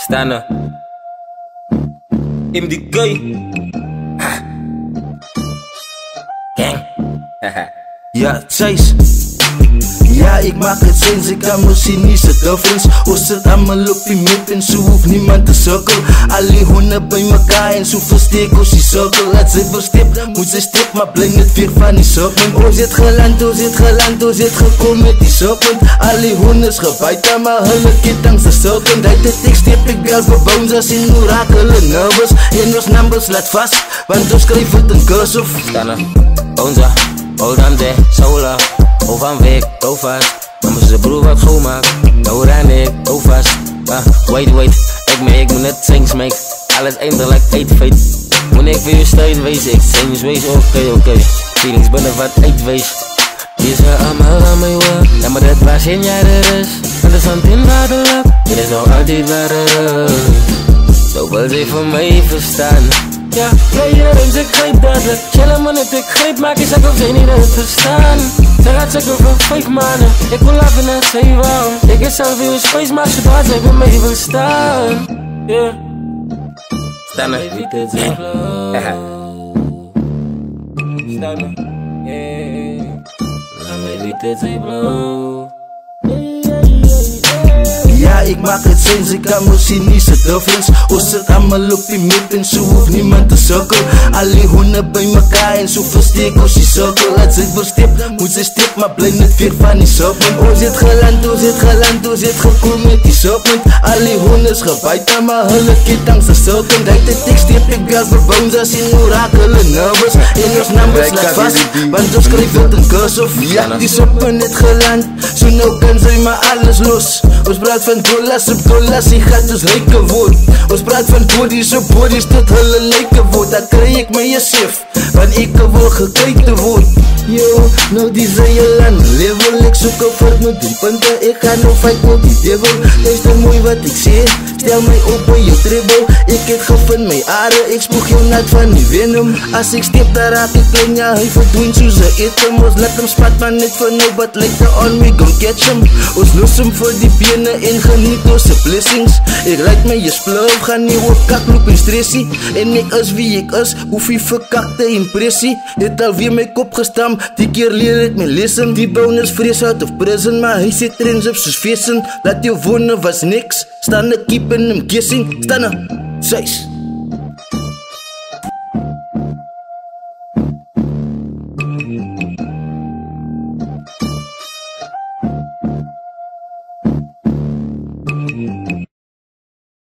Stana MDK Gang Ja, Chase. Ja, ik maak het zins, ik kan me zien niet zo difference. Ons zit allemaal op die map en zo hoeft niemand te sukkel. Al die honden bij elkaar en zo versteek ons die cirkel. Laat ze verstip, moet ze stip, maar blink het weer van die serpent. Ons het geland, ons het geland, ons het gekomen met die serpent. Al die honden is gebuiten, maar hulle ketting ze serpent. Uit de tekst heb ik bel voor bouncers en hoe raak hulle nervous. En ons numbers laat vast, want ons schrijf het in cursive. Stana Bouncer Hold on there, solar Of van weg, go fast Mama ze broer wat schoonmaak Door aan ik, go fast Wait, ik moet net things make Alles eindelijk eet feit Moet ik voor je steun wees ik Things wees, oké Feelings binnen wat eet wees Je zei allemaal aan mij wel Ja maar dat was in jaren dus En dat is aan het inwaardelijk Het is nog altijd waar het is Zo wil ze voor mij verstaan Ja, iedereen ze grijpt dadelijk Chillen maar net, ik grijp maak je zak of zij niet uit verstaan Zij gaat zeker voor 5 maanden Ik wil af en zij wou Ik is zelf in space maar zodra zij bij mij verstaan Yeah Stana Stana Laat mij weten zij blow Ja, ik maak het zins, ik kan me zien niet zo difference. Ons zit allemaal op die map en zo hoeft niemand te sukkel. Al die honden bij elkaar en zo versteek ons die cirkel. Laat ze verstip, moet ze stip, maar blink het weer van die serpent. Ons het geland, ons het geland, ons het gekomen met die serpent. Al die honden is gebuiten, maar hulle ketting ze serpent. Uit de tekst heb ik bel voor bouncers en hoe raak hulle nervous. En ons numbers laat vast, want ons schrijf het in cursive. Ja, die serpent het geland, zo nou kan zij maar alles los. Ons praat van dollars op dollars, die gaat ons lijken word. Ons praat van bodies op bodies, tot hulle lijken word. Dan krijg ik my jezelf, want ik wil gekeken word. Yo, nou die zijn je land level. Ik zoek op voor mijn 3 punten, ik ga nou fight met die devil. Luister mooi wat ik zeg, stel mij op bij je dribbel. Ik heb gevonden mijn aarde, ik spoeg jou nat van die venom. Als ik stip, dan raak ik klein, ja, hij verdwijnt zo ze eten. Ons laat hem spat, maar net voor nou, but later on we gon' catch him. Ons los hem voor die benen en geniet onze blessings. Ik lijk mij je sploof, ga niet op kakloop en stressie. En ik is wie ik is, hoef je verkakte impressie. Het alweer mijn kop gestampt, die keer leer ik mijn lessen. Die bonus vrees uit of prison, maar hij zit trends op zijn feesten. Laat je wonen was niks, staan de keep in hem kissing. Staan er, 6.